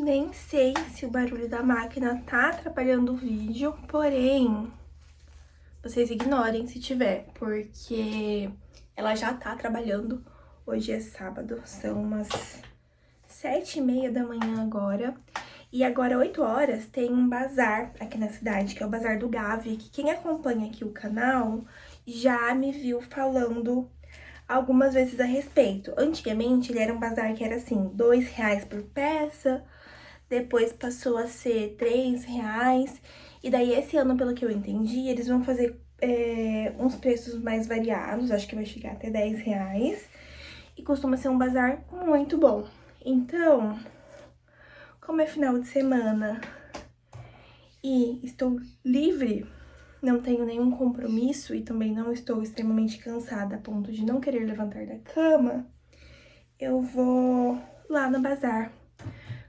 Nem sei se o barulho da máquina tá atrapalhando o vídeo, porém, vocês ignorem se tiver, porque ela já tá trabalhando. Hoje é sábado, são umas 7h30 da manhã agora. E agora, 8 horas, tem um bazar aqui na cidade, que é o Bazar do Gavi, que quem acompanha aqui o canal já me viu falando algumas vezes a respeito. Antigamente, ele era um bazar que era assim, R$2 por peça, depois passou a ser R$3, e daí esse ano, pelo que eu entendi, eles vão fazer uns preços mais variados, acho que vai chegar até R$10, e costuma ser um bazar muito bom. Então, como é final de semana e estou livre, não tenho nenhum compromisso e também não estou extremamente cansada a ponto de não querer levantar da cama, eu vou lá no bazar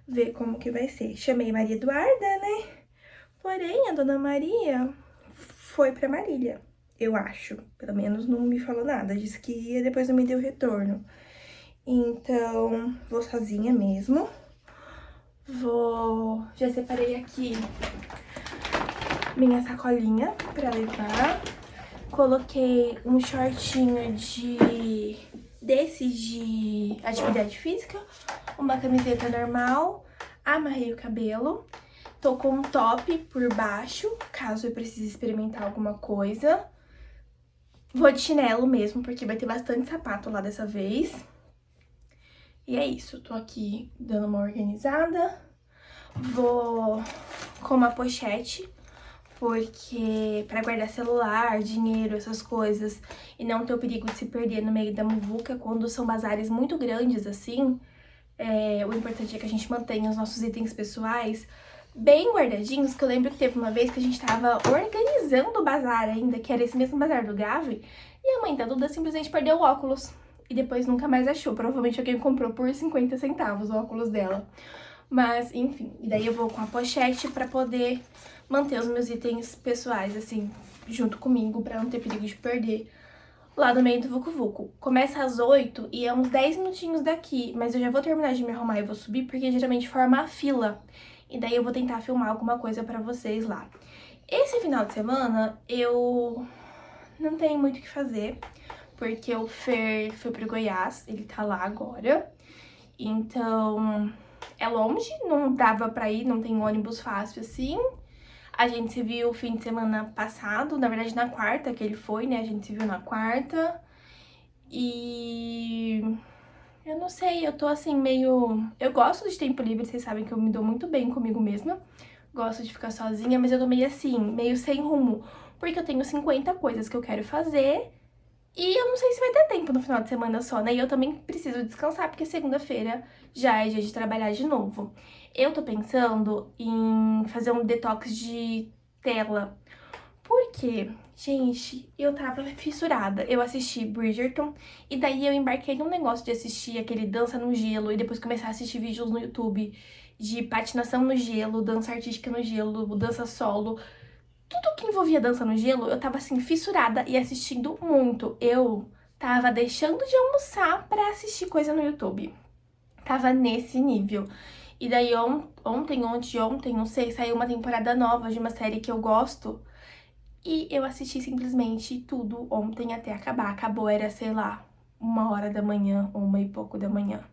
ver como que vai ser. Chamei Maria Eduarda, né? Porém, a dona Maria foi pra Marília, eu acho. Pelo menos não me falou nada, disse que ia, depois não me deu retorno. Então, vou sozinha mesmo. Já separei aqui minha sacolinha pra levar. Coloquei um shortinho desses de atividade física, uma camiseta normal, amarrei o cabelo. Tô com um top por baixo, caso eu precise experimentar alguma coisa. Vou de chinelo mesmo, porque vai ter bastante sapato lá dessa vez. E é isso, tô aqui dando uma organizada. Vou com uma pochete, porque pra guardar celular, dinheiro, essas coisas, e não ter o perigo de se perder no meio da muvuca, quando são bazares muito grandes assim, o importante é que a gente mantenha os nossos itens pessoais bem guardadinhos, que eu lembro que teve uma vez que a gente tava organizando o bazar ainda, que era esse mesmo bazar do Gavi, e a mãe da Duda simplesmente perdeu o óculos, e depois nunca mais achou. Provavelmente alguém comprou por 50 centavos o óculos dela. Mas, enfim, e daí eu vou com a pochete pra poder manter os meus itens pessoais, assim, junto comigo, pra não ter perigo de perder lá no meio do Vucu Vucu. Começa às 8 e é uns 10 minutinhos daqui, mas eu já vou terminar de me arrumar e vou subir, porque geralmente forma a fila. E daí eu vou tentar filmar alguma coisa pra vocês lá. Esse final de semana eu não tenho muito o que fazer, porque o Fer foi pro Goiás, ele tá lá agora. Então, é longe, não dava pra ir, não tem ônibus fácil assim. A gente se viu o fim de semana passado, na verdade na quarta que ele foi, né? A gente se viu na quarta. E eu não sei, eu tô assim meio... Eu gosto de tempo livre, vocês sabem que eu me dou muito bem comigo mesma. Gosto de ficar sozinha, mas eu tô meio assim, meio sem rumo. Porque eu tenho 50 coisas que eu quero fazer e eu não sei se vai ter tempo no final de semana só, né? E eu também preciso descansar, porque segunda-feira já é dia de trabalhar de novo. Eu tô pensando em fazer um detox de tela. Por quê? Gente, eu tava fissurada. Eu assisti Bridgerton e daí eu embarquei num negócio de assistir aquele dança no gelo e depois começar a assistir vídeos no YouTube de patinação no gelo, dança artística no gelo, dança solo. Tudo que envolvia dança no gelo, eu tava assim, fissurada e assistindo muito. Eu tava deixando de almoçar pra assistir coisa no YouTube. Tava nesse nível. E daí ontem, não sei, saiu uma temporada nova de uma série que eu gosto. E eu assisti simplesmente tudo ontem até acabar. Acabou, era, sei lá, 1h da manhã, 1h e pouco da manhã.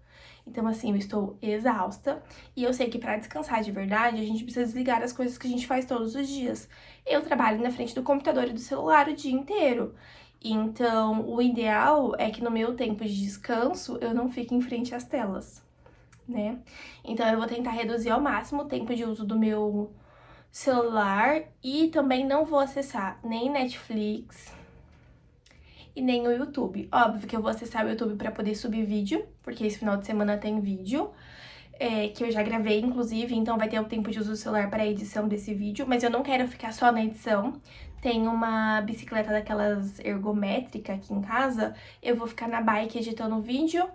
Então, assim, eu estou exausta e eu sei que pra descansar de verdade, a gente precisa desligar as coisas que a gente faz todos os dias. Eu trabalho na frente do computador e do celular o dia inteiro. Então, o ideal é que no meu tempo de descanso, eu não fique em frente às telas, né? Então, eu vou tentar reduzir ao máximo o tempo de uso do meu celular e também não vou acessar nem Netflix e nem o YouTube. Óbvio que eu vou acessar o YouTube pra poder subir vídeo, porque esse final de semana tem vídeo, que eu já gravei, inclusive, então vai ter o tempo de uso do celular para edição desse vídeo, mas eu não quero ficar só na edição. Tem uma bicicleta daquelas ergométrica aqui em casa, eu vou ficar na bike editando o vídeo,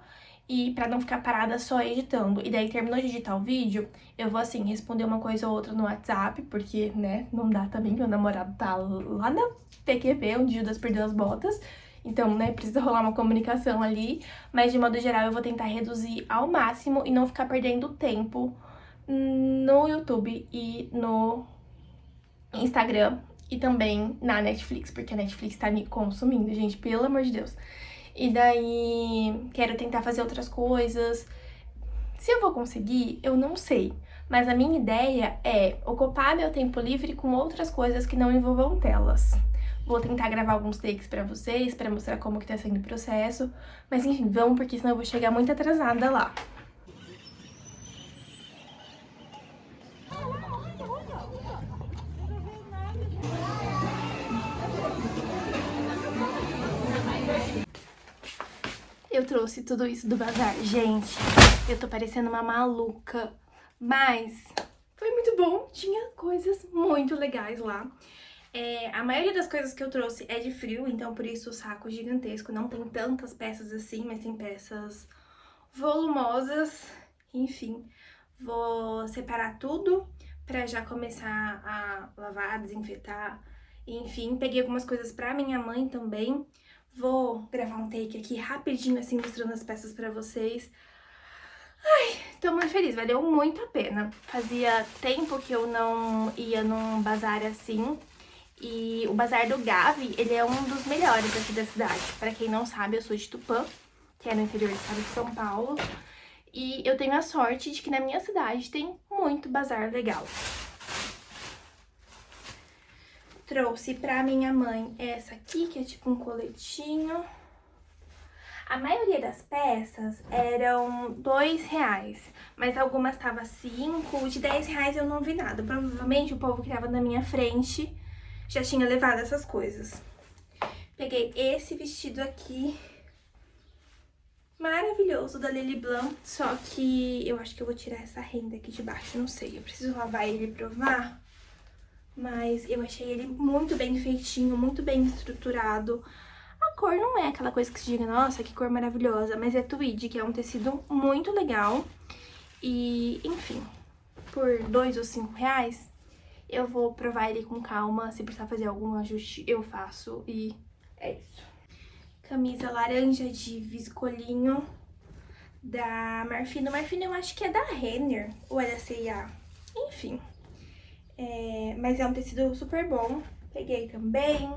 e pra não ficar parada só editando. E daí, terminou de editar o vídeo, eu vou, assim, responder uma coisa ou outra no WhatsApp, porque, né, não dá também, meu namorado tá lá na PQP, onde Judas perdeu as botas. Então, né, precisa rolar uma comunicação ali, mas de modo geral eu vou tentar reduzir ao máximo e não ficar perdendo tempo no YouTube e no Instagram e também na Netflix, porque a Netflix tá me consumindo, gente, pelo amor de Deus. E daí quero tentar fazer outras coisas. Se eu vou conseguir, eu não sei. Mas a minha ideia é ocupar meu tempo livre com outras coisas que não envolvam telas. Vou tentar gravar alguns takes pra vocês, pra mostrar como que tá sendo o processo. Mas enfim, vamos, porque senão eu vou chegar muito atrasada lá. Eu trouxe tudo isso do bazar. Gente, eu tô parecendo uma maluca, mas foi muito bom. Tinha coisas muito legais lá. A maioria das coisas que eu trouxe é de frio, então por isso o saco gigantesco. Não tem tantas peças assim, mas tem peças volumosas. Enfim, vou separar tudo pra já começar a lavar, desinfetar. Enfim, peguei algumas coisas pra minha mãe também. Vou gravar um take aqui rapidinho, assim, mostrando as peças pra vocês. Ai, tô muito feliz, valeu muito a pena. Fazia tempo que eu não ia num bazar assim. E o bazar do Gavi, ele é um dos melhores aqui da cidade. Pra quem não sabe, eu sou de Tupã, que é no interior do estado de São Paulo. E eu tenho a sorte de que na minha cidade tem muito bazar legal. Trouxe pra minha mãe essa aqui, que é tipo um coletinho. A maioria das peças eram R$2, mas algumas estavam 5, de R$10 eu não vi nada. Provavelmente o povo que tava na minha frente já tinha levado essas coisas. Peguei esse vestido aqui, maravilhoso, da Lily Blanc, só que eu acho que eu vou tirar essa renda aqui de baixo, não sei. Eu preciso lavar ele e provar, mas eu achei ele muito bem feitinho, muito bem estruturado. A cor não é aquela coisa que se diga, nossa, que cor maravilhosa, mas é tweed, que é um tecido muito legal. E, enfim, por R$2 ou R$5, eu vou provar ele com calma. Se precisar fazer algum ajuste, eu faço e é isso. Camisa laranja de viscolinho da Marfino. Marfino eu acho que é da Renner ou é da C&A. Enfim, mas é um tecido super bom. Peguei também.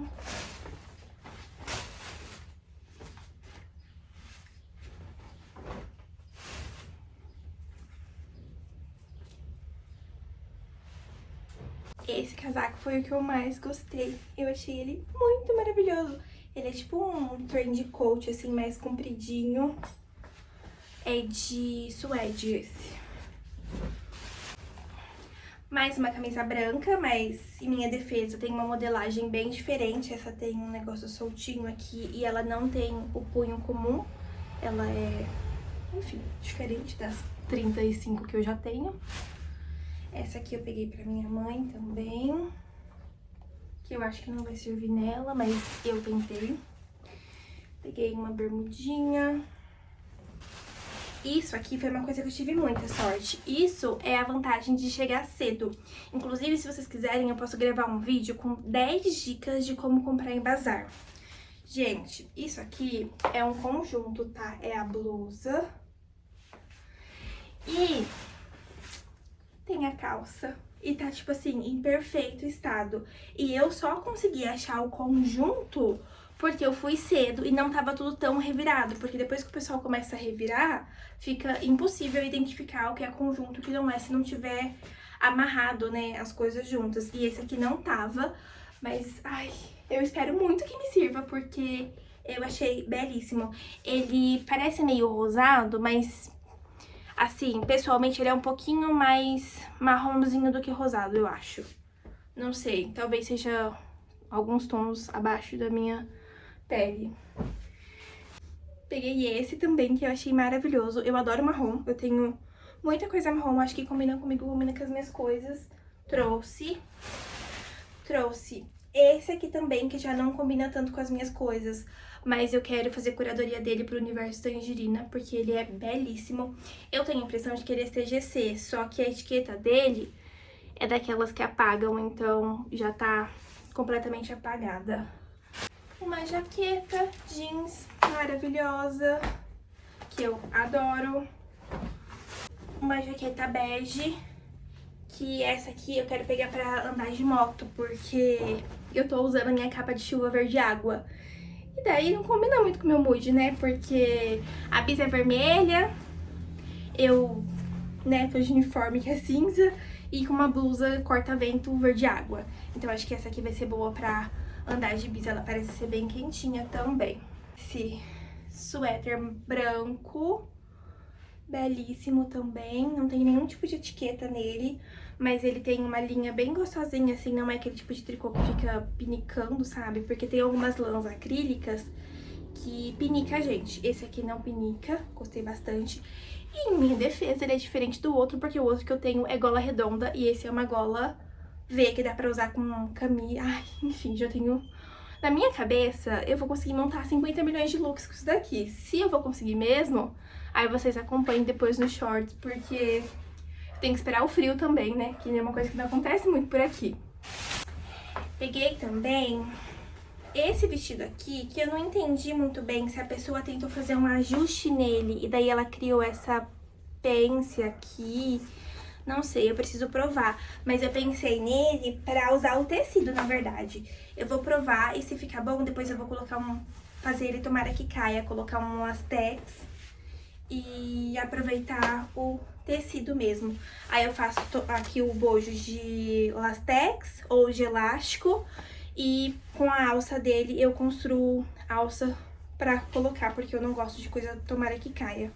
Esse casaco foi o que eu mais gostei. Eu achei ele muito maravilhoso. Ele é tipo um trench coat, assim, mais compridinho. É de suede esse. Mais uma camisa branca, mas em minha defesa tem uma modelagem bem diferente. Essa tem um negócio soltinho aqui e ela não tem o punho comum. Ela é, enfim, diferente das 35 que eu já tenho. Essa aqui eu peguei pra minha mãe também, que eu acho que não vai servir nela, mas eu tentei. Peguei uma bermudinha. Isso aqui foi uma coisa que eu tive muita sorte. Isso é a vantagem de chegar cedo. Inclusive, se vocês quiserem, eu posso gravar um vídeo com 10 dicas de como comprar em bazar. Gente, isso aqui é um conjunto, tá? É a blusa. E tem a calça. E tá, tipo assim, em perfeito estado. E eu só consegui achar o conjunto porque eu fui cedo e não tava tudo tão revirado. Porque depois que o pessoal começa a revirar, fica impossível identificar o que é conjunto e o que não é, se não tiver amarrado, né, as coisas juntas. E esse aqui não tava, mas, ai, eu espero muito que me sirva, porque eu achei belíssimo. Ele parece meio rosado, mas, assim, pessoalmente ele é um pouquinho mais marronzinho do que rosado, eu acho. Não sei, talvez seja alguns tons abaixo da minha pele. Peguei esse também, que eu achei maravilhoso. Eu adoro marrom, eu tenho muita coisa marrom, acho que combina comigo, combina com as minhas coisas. Trouxe esse aqui também, que já não combina tanto com as minhas coisas, mas eu quero fazer curadoria dele pro Universo Tangerina, porque ele é belíssimo. Eu tenho a impressão de que ele é CGC, só que a etiqueta dele é daquelas que apagam, então já tá completamente apagada. Uma jaqueta jeans maravilhosa, que eu adoro. Uma jaqueta bege, que essa aqui eu quero pegar pra andar de moto, porque eu tô usando a minha capa de chuva verde água. E daí não combina muito com o meu mood, né? Porque a bisa é vermelha, eu, né, tô de uniforme que é cinza e com uma blusa corta-vento verde água. Então acho que essa aqui vai ser boa pra andar de bisa, ela parece ser bem quentinha também. Esse suéter branco, belíssimo também, não tem nenhum tipo de etiqueta nele, mas ele tem uma linha bem gostosinha, assim, não é aquele tipo de tricô que fica pinicando, sabe? Porque tem algumas lãs acrílicas que pinica a gente. Esse aqui não pinica, gostei bastante. E em minha defesa, ele é diferente do outro, porque o outro que eu tenho é gola redonda e esse é uma gola V, que dá pra usar com camisa. Ai, enfim, já tenho... Na minha cabeça, eu vou conseguir montar 50 milhões de looks com isso daqui. Se eu vou conseguir mesmo, aí vocês acompanhem depois nos shorts, porque tem que esperar o frio também, né? Que é uma coisa que não acontece muito por aqui. Peguei também esse vestido aqui, que eu não entendi muito bem se a pessoa tentou fazer um ajuste nele e daí ela criou essa pence aqui. Não sei, eu preciso provar, mas eu pensei nele pra usar o tecido, na verdade. Eu vou provar e se ficar bom, depois eu vou colocar fazer ele tomara que caia, colocar um lastex e aproveitar o tecido mesmo. Aí eu faço aqui o bojo de lastex ou de elástico e com a alça dele eu construo alça pra colocar, porque eu não gosto de coisa tomara que caia.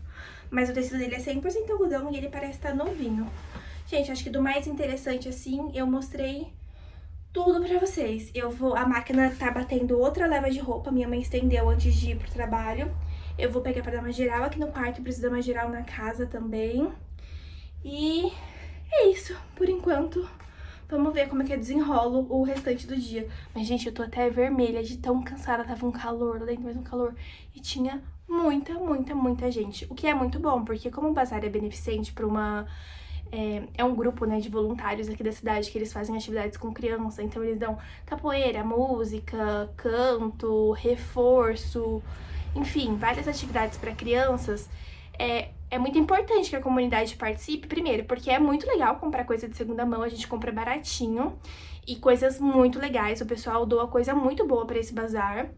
Mas o tecido dele é 100% algodão e ele parece estar novinho. Gente, acho que do mais interessante, assim, eu mostrei tudo pra vocês. A máquina tá batendo outra leva de roupa, minha mãe estendeu antes de ir pro trabalho. Eu vou pegar pra dar uma geral aqui no quarto, preciso dar uma geral na casa também. E é isso, por enquanto. Vamos ver como é que eu desenrolo o restante do dia. Mas, gente, eu tô até vermelha de tão cansada, tava um calor lá dentro, mais um calor. E tinha muita gente. O que é muito bom, porque como o bazar é beneficente pra uma... É um grupo, né, de voluntários aqui da cidade que eles fazem atividades com criança, então eles dão capoeira, música, canto, reforço, enfim, várias atividades para crianças. É muito importante que a comunidade participe, primeiro, porque é muito legal comprar coisa de segunda mão, a gente compra baratinho e coisas muito legais, o pessoal doa coisa muito boa para esse bazar.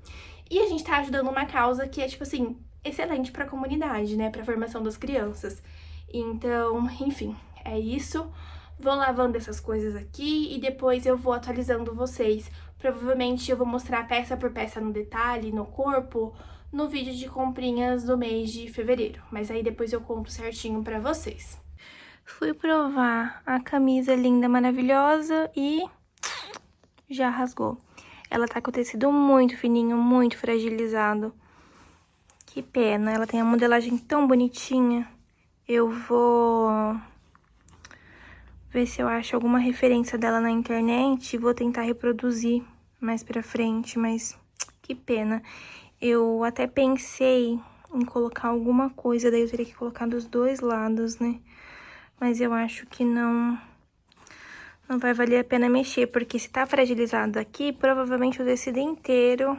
E a gente tá ajudando uma causa que é, tipo assim, excelente pra comunidade, né, pra formação das crianças. Então, enfim, é isso. Vou lavando essas coisas aqui e depois eu vou atualizando vocês. Provavelmente eu vou mostrar peça por peça no detalhe, no corpo, no vídeo de comprinhas do mês de fevereiro. Mas aí depois eu conto certinho pra vocês. Fui provar a camisa linda, maravilhosa e já rasgou. Ela tá com o tecido muito fininho, muito fragilizado. Que pena, ela tem a modelagem tão bonitinha. Eu vou ver se eu acho alguma referência dela na internet e vou tentar reproduzir mais pra frente, mas que pena. Eu até pensei em colocar alguma coisa, daí eu teria que colocar dos dois lados, né? Mas eu acho que não vai valer a pena mexer, porque se tá fragilizado aqui, provavelmente o tecido inteiro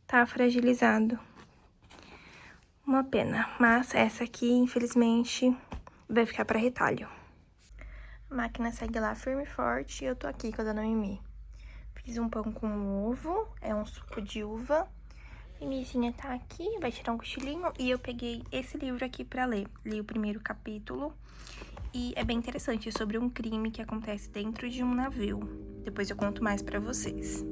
tá fragilizado. Uma pena, mas essa aqui, infelizmente, vai ficar pra retalho. A máquina segue lá firme e forte e eu tô aqui com a Dona Mimi. Fiz um pão com ovo, é um suco de uva. Mimizinha tá aqui, vai tirar um cochilinho e eu peguei esse livro aqui pra ler. Li o primeiro capítulo e é bem interessante, é sobre um crime que acontece dentro de um navio. Depois eu conto mais pra vocês.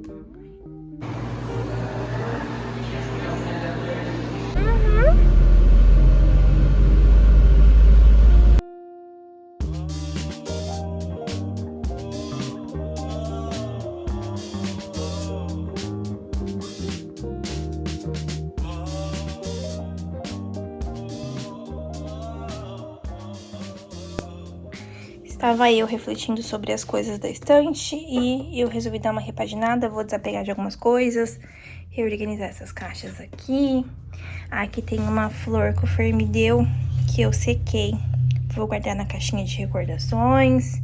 Estava eu refletindo sobre as coisas da estante e eu resolvi dar uma repaginada, vou desapegar de algumas coisas, reorganizar essas caixas aqui. Aqui tem uma flor que o Fer me deu, que eu sequei. Vou guardar na caixinha de recordações.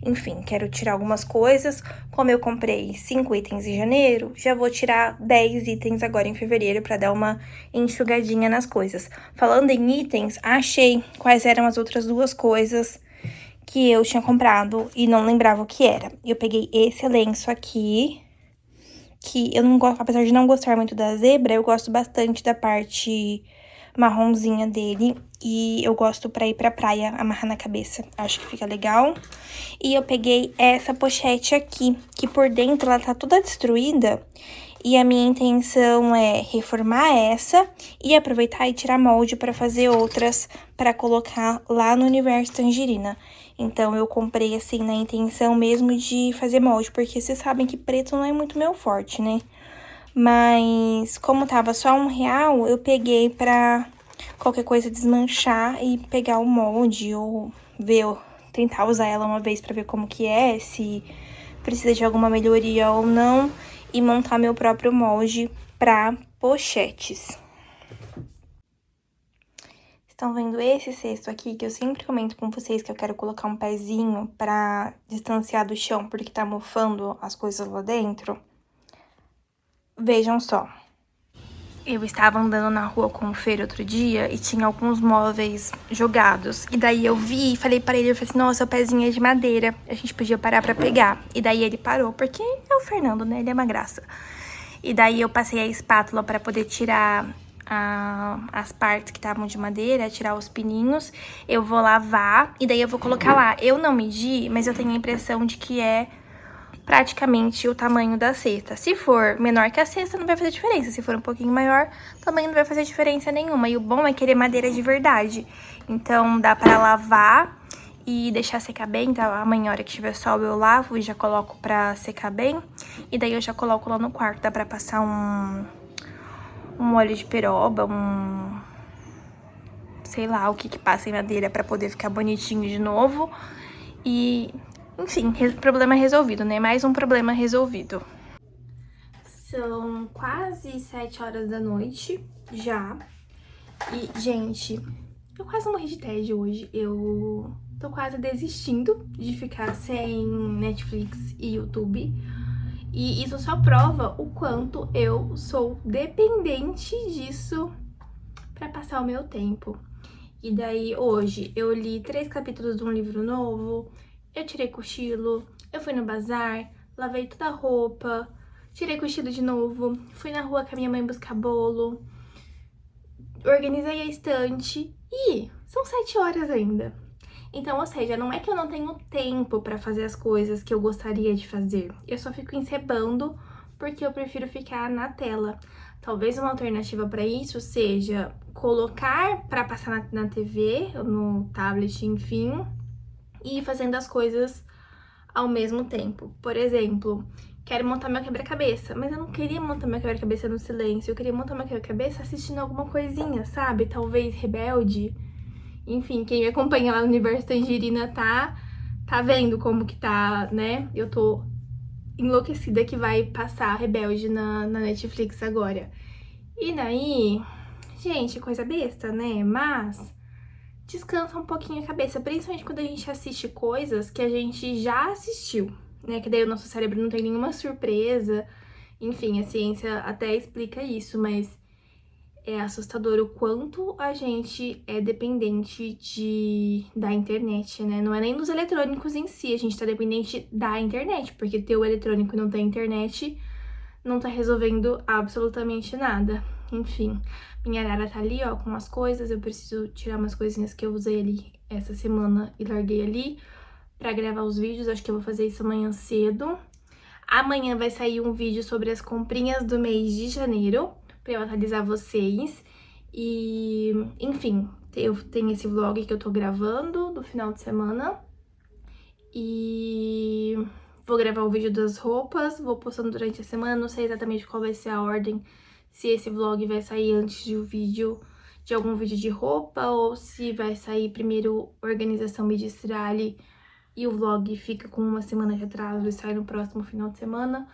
Enfim, quero tirar algumas coisas. Como eu comprei 5 itens em janeiro, já vou tirar 10 itens agora em fevereiro pra dar uma enxugadinha nas coisas. Falando em itens, achei quais eram as outras duas coisas que eu tinha comprado e não lembrava o que era. Eu peguei esse lenço aqui, que eu não gosto, apesar de não gostar muito da zebra, eu gosto bastante da parte marronzinha dele. E eu gosto pra ir pra praia, amarrar na cabeça. Acho que fica legal. E eu peguei essa pochete aqui, que por dentro ela tá toda destruída. E a minha intenção é reformar essa e aproveitar e tirar molde pra fazer outras pra colocar lá no Universo Tangerina. Então, eu comprei assim na intenção mesmo de fazer molde, porque vocês sabem que preto não é muito meu forte, né? Mas como tava só R$1, eu peguei pra qualquer coisa desmanchar e pegar o molde ou ver, tentar usar ela uma vez pra ver como que é, se precisa de alguma melhoria ou não, e montar meu próprio molde pra pochetes. Estão vendo esse cesto aqui, que eu sempre comento com vocês que eu quero colocar um pezinho pra distanciar do chão, porque tá mofando as coisas lá dentro? Vejam só. Eu estava andando na rua com o Fer outro dia e tinha alguns móveis jogados. E daí eu vi e falei pra ele, eu falei assim, nossa, o pezinho é de madeira, a gente podia parar pra pegar. E daí ele parou, porque é o Fernando, né, ele é uma graça. E daí eu passei a espátula pra poder tirar as partes que estavam de madeira, tirar os pininhos. Eu vou lavar e daí eu vou colocar lá. Eu não medi, mas eu tenho a impressão de que é praticamente o tamanho da cesta. Se for menor que a cesta, não vai fazer diferença. Se for um pouquinho maior, também não vai fazer diferença nenhuma. E o bom é que ele é madeira de verdade. Então, dá pra lavar e deixar secar bem, tá? Amanhã, na hora que tiver sol, eu lavo e já coloco pra secar bem. E daí eu já coloco lá no quarto. Dá pra passar um óleo de peroba, sei lá o que que passa em madeira pra poder ficar bonitinho de novo. E, enfim, problema resolvido, né? Mais um problema resolvido. São quase 7 horas da noite já. E, gente, eu quase morri de tédio hoje. Eu tô quase desistindo de ficar sem Netflix e YouTube. E isso só prova o quanto eu sou dependente disso pra passar o meu tempo. E daí, hoje, eu li 3 capítulos de um livro novo, eu tirei cochilo, eu fui no bazar, lavei toda a roupa, tirei cochilo de novo, fui na rua com a minha mãe buscar bolo, organizei a estante e são 7 horas ainda. Então, ou seja, não é que eu não tenho tempo pra fazer as coisas que eu gostaria de fazer. Eu só fico encebando porque eu prefiro ficar na tela. Talvez uma alternativa pra isso seja colocar pra passar na TV, no tablet, enfim, e ir fazendo as coisas ao mesmo tempo. Por exemplo, quero montar meu quebra-cabeça, mas eu não queria montar meu quebra-cabeça no silêncio, eu queria montar meu quebra-cabeça assistindo alguma coisinha, sabe? Talvez Rebelde. Enfim, quem me acompanha lá no Universo Tangerina tá vendo como que tá, né? Eu tô enlouquecida que vai passar Rebelde na Netflix agora. E daí, gente, coisa besta, né? Mas descansa um pouquinho a cabeça, principalmente quando a gente assiste coisas que a gente já assistiu, né? Que daí o nosso cérebro não tem nenhuma surpresa. Enfim, a ciência até explica isso, mas é assustador o quanto a gente é dependente da internet, né? Não é nem dos eletrônicos em si, a gente tá dependente da internet, porque ter o eletrônico e não ter internet não tá resolvendo absolutamente nada. Enfim, minha arara tá ali, ó, com as coisas, eu preciso tirar umas coisinhas que eu usei ali essa semana e larguei ali pra gravar os vídeos, acho que eu vou fazer isso amanhã cedo. Amanhã vai sair um vídeo sobre as comprinhas do mês de janeiro, pra eu atualizar vocês. E, enfim, eu tenho esse vlog que eu tô gravando do final de semana. E vou gravar o vídeo das roupas, vou postando durante a semana, não sei exatamente qual vai ser a ordem, se esse vlog vai sair antes de algum vídeo de roupa, ou se vai sair primeiro organização Midistrale e o vlog fica com uma semana de atraso e sai no próximo final de semana.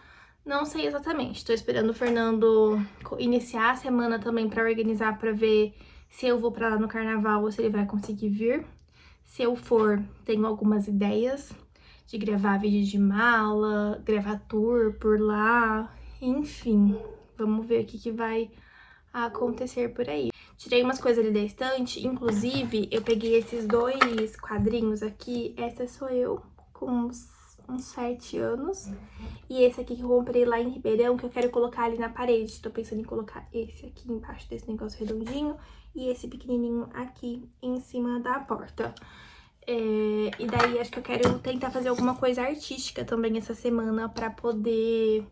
Não sei exatamente, tô esperando o Fernando iniciar a semana também pra organizar, pra ver se eu vou pra lá no carnaval ou se ele vai conseguir vir. Se eu for, tenho algumas ideias de gravar vídeo de mala, gravar tour por lá, enfim. Vamos ver o que vai acontecer por aí. Tirei umas coisas ali da estante, inclusive eu peguei esses 2 quadrinhos aqui. Essa sou eu, com uns 7 anos. E esse aqui que eu comprei lá em Ribeirão, que eu quero colocar ali na parede. Tô pensando em colocar esse aqui embaixo desse negócio redondinho e esse pequenininho aqui em cima da porta. E daí acho que eu quero tentar fazer alguma coisa artística também essa semana pra poder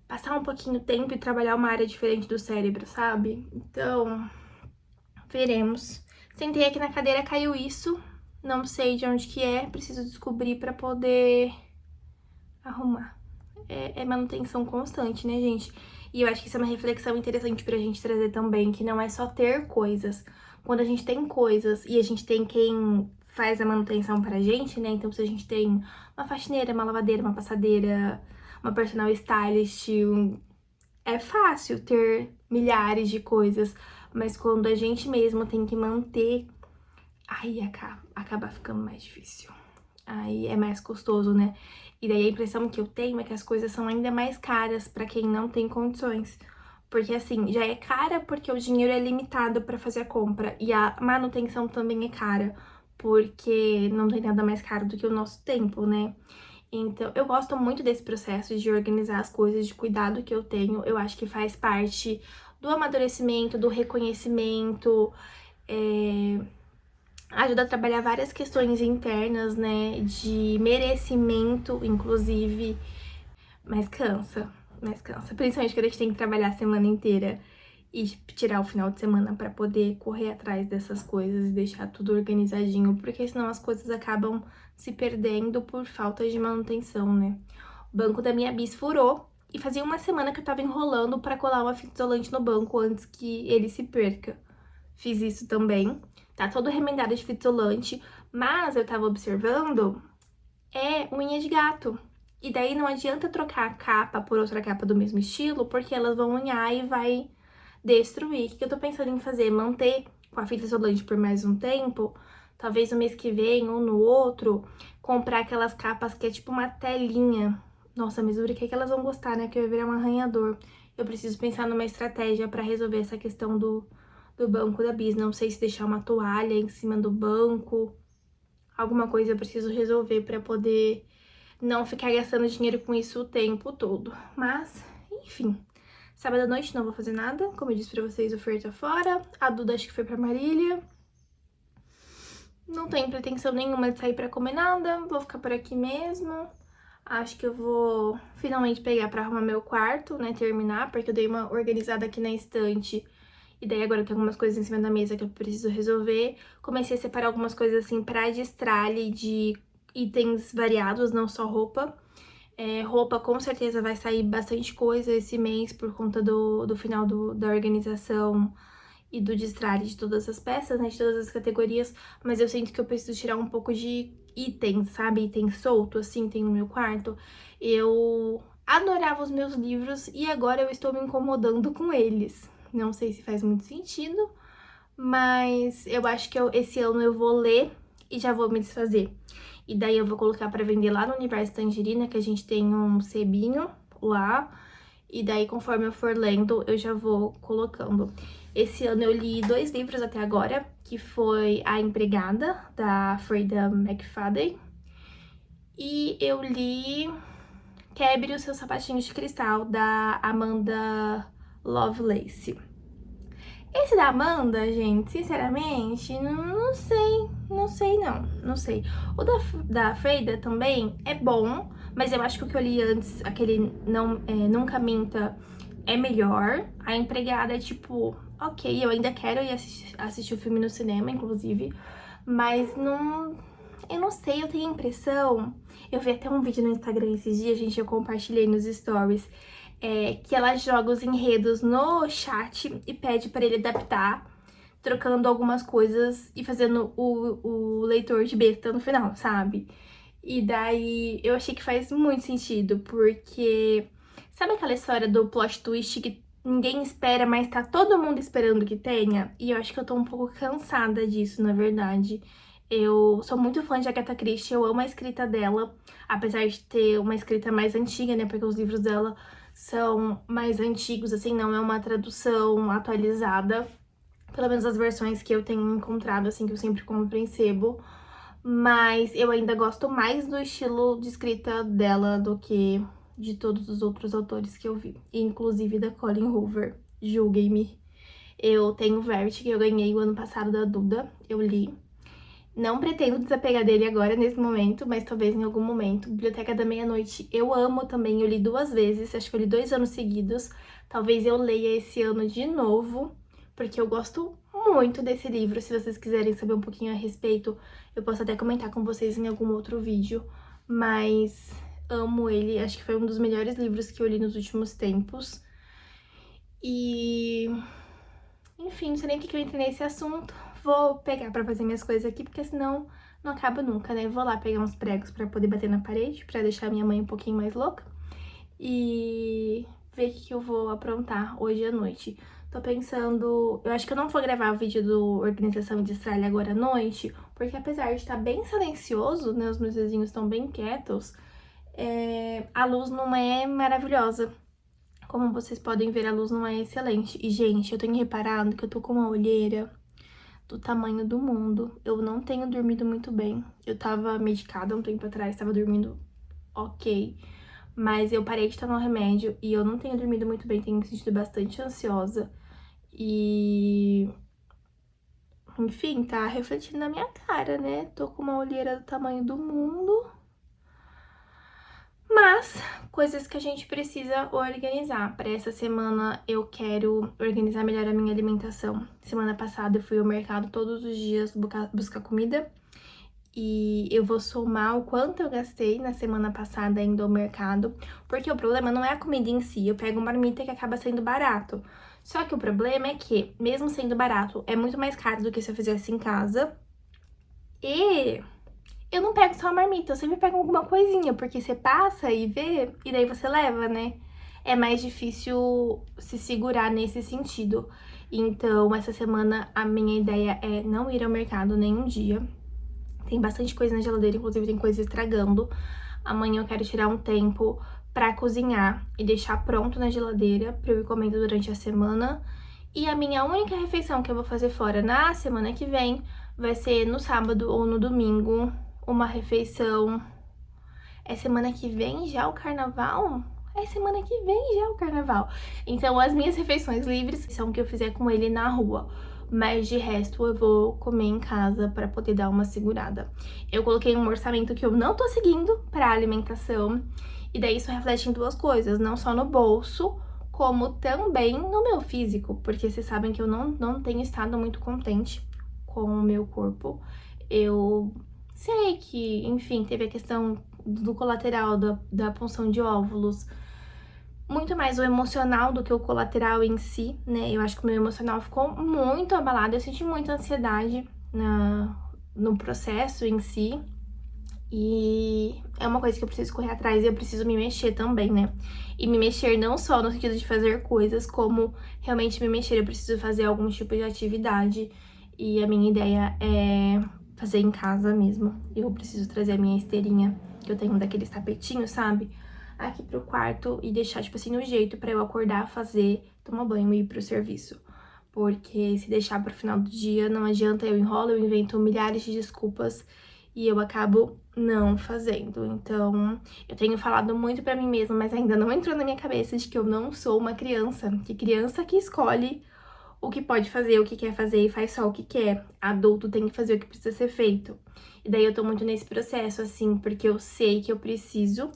passar um pouquinho de tempo e trabalhar uma área diferente do cérebro, sabe? Então, veremos. Sentei aqui na cadeira, caiu isso. Não sei de onde que é, preciso descobrir pra poder arrumar. É manutenção constante, né, gente? E eu acho que isso é uma reflexão interessante pra gente trazer também, que não é só ter coisas. Quando a gente tem coisas e a gente tem quem faz a manutenção pra gente, né? Então, se a gente tem uma faxineira, uma lavadeira, uma passadeira, uma personal stylist, é fácil ter milhares de coisas, mas quando a gente mesmo tem que manter, aí acaba ficando mais difícil. Aí é mais custoso, né? E daí a impressão que eu tenho é que as coisas são ainda mais caras pra quem não tem condições. Porque assim, já é cara porque o dinheiro é limitado pra fazer a compra. E a manutenção também é cara, porque não tem nada mais caro do que o nosso tempo, né? Então, eu gosto muito desse processo de organizar as coisas, de cuidado que eu tenho. Eu acho que faz parte do amadurecimento, do reconhecimento, ajuda a trabalhar várias questões internas, né, de merecimento, inclusive, mas cansa, principalmente quando a gente tem que trabalhar a semana inteira e tirar o final de semana pra poder correr atrás dessas coisas e deixar tudo organizadinho, porque senão as coisas acabam se perdendo por falta de manutenção, né. O banco da minha bis furou e fazia uma semana que eu tava enrolando pra colar uma fita isolante no banco antes que ele se perca. Fiz isso também. Tá todo remendado de fita isolante, mas eu tava observando, unha de gato. E daí não adianta trocar a capa por outra capa do mesmo estilo, porque elas vão unhar e vai destruir. O que eu tô pensando em fazer? Manter com a fita isolante por mais um tempo, talvez no mês que vem ou no outro, comprar aquelas capas que é tipo uma telinha. Nossa, mas dura que elas vão gostar, né? Que vai virar um arranhador. Eu preciso pensar numa estratégia pra resolver essa questão do banco da bis. Não sei se deixar uma toalha em cima do banco. Alguma coisa eu preciso resolver pra poder não ficar gastando dinheiro com isso o tempo todo. Mas, enfim. Sábado à noite não vou fazer nada. Como eu disse pra vocês, o Fer tá fora. A Duda acho que foi pra Marília. Não tenho pretensão nenhuma de sair pra comer nada. Vou ficar por aqui mesmo. Acho que eu vou finalmente pegar pra arrumar meu quarto, né? Terminar, porque eu dei uma organizada aqui na estante. E daí agora tem algumas coisas em cima da mesa que eu preciso resolver. Comecei a separar algumas coisas assim pra destralhe de itens variados, não só roupa. Roupa com certeza vai sair bastante coisa esse mês por conta do final da organização e do destralhe de todas as peças, né, de todas as categorias, mas eu sinto que eu preciso tirar um pouco de itens, sabe, item solto, assim, tem no meu quarto. Eu adorava os meus livros e agora eu estou me incomodando com eles. Não sei se faz muito sentido, mas eu acho que esse ano eu vou ler e já vou me desfazer. E daí eu vou colocar pra vender lá no Universo Tangerina, que a gente tem um sebinho lá. E daí, conforme eu for lendo, eu já vou colocando. Esse ano eu li 2 livros até agora, que foi A Empregada, da Freida McFadden. E eu li Quebre os Seus Sapatinhos de Cristal, da Amanda Lovelace. Esse da Amanda, gente, sinceramente, não sei, não sei. O da Freida também é bom, mas eu acho que o que eu li antes, aquele Nunca Minta, é melhor. A Empregada é tipo, ok, eu ainda quero ir assistir o filme no cinema, inclusive, mas eu não sei, eu tenho a impressão, eu vi até um vídeo no Instagram esses dias, gente, eu compartilhei nos stories, que ela joga os enredos no chat e pede para ele adaptar, trocando algumas coisas e fazendo o leitor de besta no final, sabe? E daí eu achei que faz muito sentido, porque sabe aquela história do plot twist que ninguém espera, mas tá todo mundo esperando que tenha? E eu acho que eu tô um pouco cansada disso, na verdade. Eu sou muito fã de Agatha Christie, eu amo a escrita dela, apesar de ter uma escrita mais antiga, né? Porque os livros dela são mais antigos, assim, não é uma tradução atualizada. Pelo menos as versões que eu tenho encontrado, assim, que eu sempre compro em sebo. Mas eu ainda gosto mais do estilo de escrita dela do que de todos os outros autores que eu vi. Inclusive da Colleen Hoover. Julguem-me. Eu tenho Verity, que eu ganhei o ano passado da Duda. Eu li. Não pretendo desapegar dele agora, nesse momento, mas talvez em algum momento. Biblioteca da Meia-Noite eu amo também, eu li 2 vezes, acho que eu li 2 anos seguidos. Talvez eu leia esse ano de novo, porque eu gosto muito desse livro. Se vocês quiserem saber um pouquinho a respeito, eu posso até comentar com vocês em algum outro vídeo. Mas amo ele, acho que foi um dos melhores livros que eu li nos últimos tempos. E... enfim, não sei nem porque eu entrei nesse assunto. Vou pegar pra fazer minhas coisas aqui, porque senão não acaba nunca, né? Vou lá pegar uns pregos pra poder bater na parede, pra deixar minha mãe um pouquinho mais louca. E ver o que eu vou aprontar hoje à noite. Tô pensando... eu acho que eu não vou gravar o vídeo do Organização de Estralha agora à noite, porque apesar de estar bem silencioso, né? Os meus vizinhos estão bem quietos, a luz não é maravilhosa. Como vocês podem ver, a luz não é excelente. E, gente, eu tenho reparado que eu tô com uma olheira do tamanho do mundo. Eu não tenho dormido muito bem. Eu tava medicada um tempo atrás, tava dormindo ok. Mas eu parei de tomar o remédio e eu não tenho dormido muito bem. Tenho me sentido bastante ansiosa. E... enfim, tá refletindo na minha cara, né? Tô com uma olheira do tamanho do mundo. Mas, coisas que a gente precisa organizar. Para essa semana, eu quero organizar melhor a minha alimentação. Semana passada, eu fui ao mercado todos os dias buscar comida. E eu vou somar o quanto eu gastei na semana passada indo ao mercado. Porque o problema não é a comida em si. Eu pego uma marmita que acaba sendo barato. Só que o problema é que, mesmo sendo barato, é muito mais caro do que se eu fizesse em casa. E... eu não pego só a marmita, eu sempre pego alguma coisinha, porque você passa e vê, e daí você leva, né? É mais difícil se segurar nesse sentido. Então, essa semana, a minha ideia é não ir ao mercado nenhum dia. Tem bastante coisa na geladeira, inclusive tem coisa estragando. Amanhã eu quero tirar um tempo pra cozinhar e deixar pronto na geladeira pra eu ir comendo durante a semana. E a minha única refeição que eu vou fazer fora na semana que vem vai ser no sábado ou no domingo, uma refeição. É semana que vem já o carnaval? É semana que vem já o carnaval. Então as minhas refeições livres são o que eu fizer com ele na rua. Mas de resto eu vou comer em casa pra poder dar uma segurada. Eu coloquei um orçamento que eu não tô seguindo pra alimentação. E daí isso reflete em duas coisas, não só no bolso, como também no meu físico. Porque vocês sabem que eu não tenho estado muito contente com o meu corpo. Eu sei que, enfim, teve a questão do colateral da punção de óvulos, muito mais o emocional do que o colateral em si, né? Eu acho que o meu emocional ficou muito abalado, eu senti muita ansiedade no processo em si. E é uma coisa que eu preciso correr atrás e eu preciso me mexer também, né? E me mexer não só no sentido de fazer coisas, como realmente me mexer. Eu preciso fazer algum tipo de atividade. E a minha ideia é fazer em casa mesmo. Eu preciso trazer a minha esteirinha, que eu tenho daqueles tapetinhos, sabe? Aqui pro quarto e deixar, tipo assim, no jeito pra eu acordar, fazer, tomar banho e ir pro serviço. Porque se deixar pro final do dia, não adianta, eu enrolo, eu invento milhares de desculpas e eu acabo não fazendo. Então, eu tenho falado muito pra mim mesma, mas ainda não entrou na minha cabeça de que eu não sou uma criança. Que criança que escolhe o que pode fazer, o que quer fazer e faz só o que quer. Adulto tem que fazer o que precisa ser feito. E daí eu tô muito nesse processo, assim, porque eu sei que eu preciso,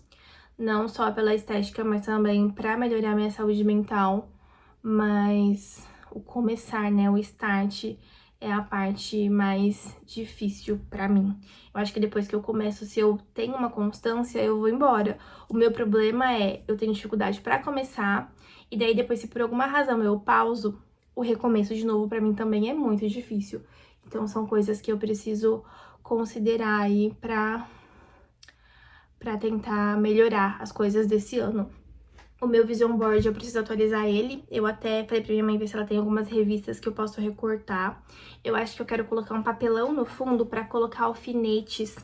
não só pela estética, mas também pra melhorar minha saúde mental. Mas o começar, né, o start é a parte mais difícil pra mim. Eu acho que depois que eu começo, se eu tenho uma constância, eu vou embora. O meu problema é, eu tenho dificuldade pra começar, e daí depois, se por alguma razão eu pauso, o recomeço de novo pra mim também é muito difícil. Então são coisas que eu preciso considerar aí pra tentar melhorar as coisas desse ano. O meu vision board, eu preciso atualizar ele. Eu até falei pra minha mãe ver se ela tem algumas revistas que eu posso recortar. Eu acho que eu quero colocar um papelão no fundo pra colocar alfinetes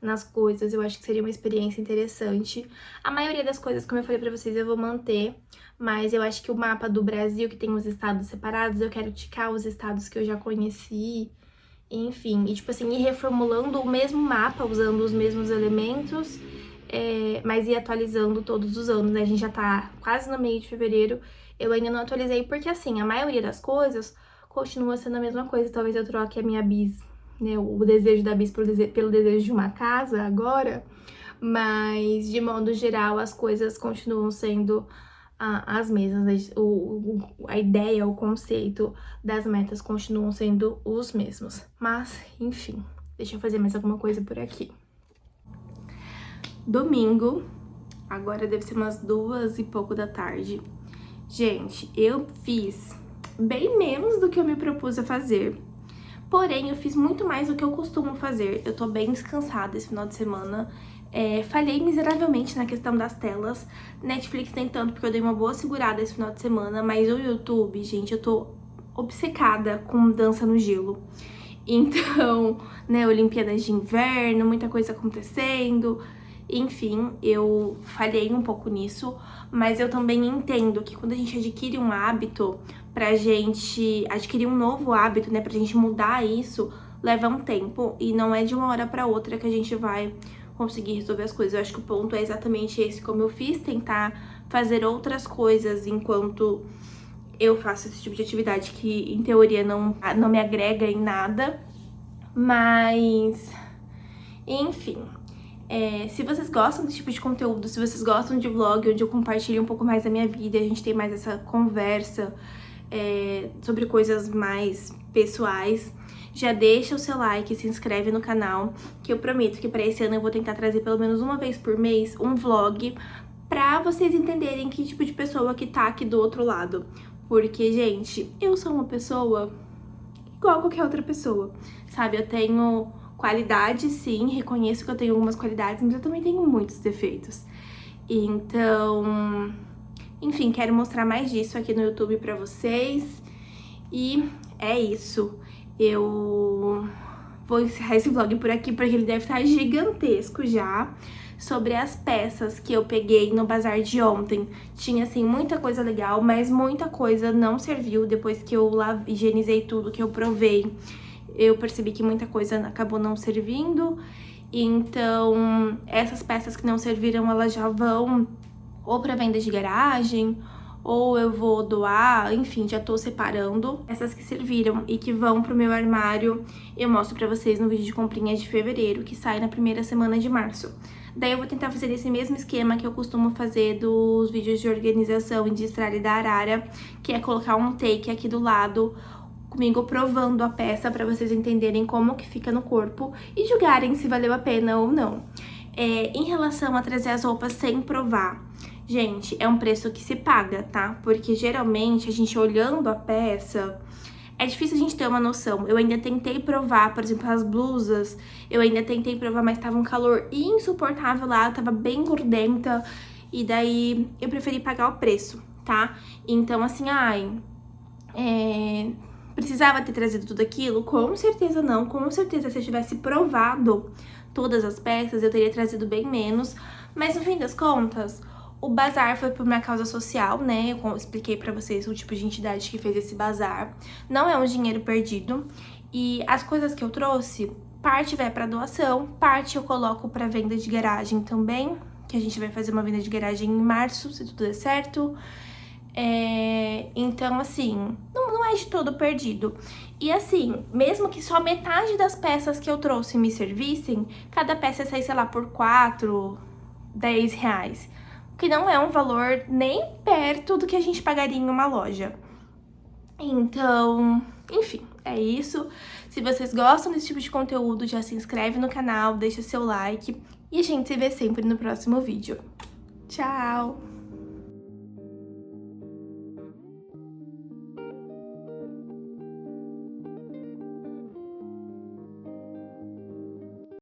nas coisas, eu acho que seria uma experiência interessante. A maioria das coisas, como eu falei pra vocês, eu vou manter, mas eu acho que o mapa do Brasil, que tem os estados separados, eu quero ticar os estados que eu já conheci, enfim. E, tipo assim, ir reformulando o mesmo mapa, usando os mesmos elementos, mas ir atualizando todos os anos, né? A gente já tá quase no meio de fevereiro, eu ainda não atualizei, porque, assim, a maioria das coisas continua sendo a mesma coisa. Talvez eu troque a minha bis, né, o desejo da bis pelo desejo de uma casa agora, mas de modo geral as coisas continuam sendo as mesmas, né? A ideia, o conceito das metas continuam sendo os mesmos. Mas, enfim, deixa eu fazer mais alguma coisa por aqui. Domingo, agora deve ser umas 2 e pouco da tarde. Gente, eu fiz bem menos do que eu me propus a fazer. Porém, eu fiz muito mais do que eu costumo fazer. Eu tô bem descansada esse final de semana. Falhei miseravelmente na questão das telas. Netflix nem tanto, porque eu dei uma boa segurada esse final de semana. Mas o YouTube, gente, eu tô obcecada com dança no gelo. Então, né, Olimpíadas de Inverno, muita coisa acontecendo. Enfim, eu falhei um pouco nisso. Mas eu também entendo que quando a gente adquire um hábito, pra gente adquirir um novo hábito, né, pra gente mudar isso, leva um tempo e não é de uma hora pra outra que a gente vai conseguir resolver as coisas. Eu acho que o ponto é exatamente esse, como eu fiz, tentar fazer outras coisas enquanto eu faço esse tipo de atividade que, em teoria, não me agrega em nada, mas, enfim. Se vocês gostam desse tipo de conteúdo, se vocês gostam de vlog, onde eu compartilho um pouco mais da minha vida, a gente tem mais essa conversa sobre coisas mais pessoais, já deixa o seu like, se inscreve no canal, que eu prometo que pra esse ano eu vou tentar trazer pelo menos uma vez por mês um vlog pra vocês entenderem que tipo de pessoa que tá aqui do outro lado. Porque, gente, eu sou uma pessoa igual a qualquer outra pessoa, sabe? Eu tenho qualidades, sim, reconheço que eu tenho algumas qualidades, mas eu também tenho muitos defeitos. Então, enfim, quero mostrar mais disso aqui no YouTube pra vocês. E é isso. Eu vou encerrar esse vlog por aqui, porque ele deve estar gigantesco já. Sobre as peças que eu peguei no bazar de ontem. Tinha, assim, muita coisa legal, mas muita coisa não serviu. Depois que eu higienizei tudo, que eu provei, eu percebi que muita coisa acabou não servindo. Então, essas peças que não serviram, elas já vão ou para venda de garagem, ou eu vou doar, enfim, já tô separando. Essas que serviram e que vão pro meu armário, eu mostro pra vocês no vídeo de comprinhas de fevereiro, que sai na primeira semana de março. Daí eu vou tentar fazer esse mesmo esquema que eu costumo fazer dos vídeos de organização e de estralhe da Arara, que é colocar um take aqui do lado, comigo provando a peça pra vocês entenderem como que fica no corpo e julgarem se valeu a pena ou não. Em relação a trazer as roupas sem provar, gente, é um preço que se paga, tá? Porque geralmente a gente olhando a peça, é difícil a gente ter uma noção. Eu ainda tentei provar, por exemplo, as blusas, eu ainda tentei provar, mas tava um calor insuportável lá, eu tava bem gordenta, e daí eu preferi pagar o preço, tá? Então, assim, precisava ter trazido tudo aquilo? Com certeza não, com certeza se eu tivesse provado todas as peças, eu teria trazido bem menos, mas no fim das contas, o bazar foi por uma causa social, né? Eu expliquei pra vocês o tipo de entidade que fez esse bazar. Não é um dinheiro perdido. E as coisas que eu trouxe, parte vai pra doação, parte eu coloco pra venda de garagem também, que a gente vai fazer uma venda de garagem em março, se tudo der certo. Então, assim, não é de todo perdido. E assim, mesmo que só metade das peças que eu trouxe me servissem, cada peça saísse, sei lá, por 4, 10 reais. Que não é um valor nem perto do que a gente pagaria em uma loja. Então, enfim, é isso. Se vocês gostam desse tipo de conteúdo, já se inscreve no canal, deixa seu like e a gente se vê sempre no próximo vídeo. Tchau!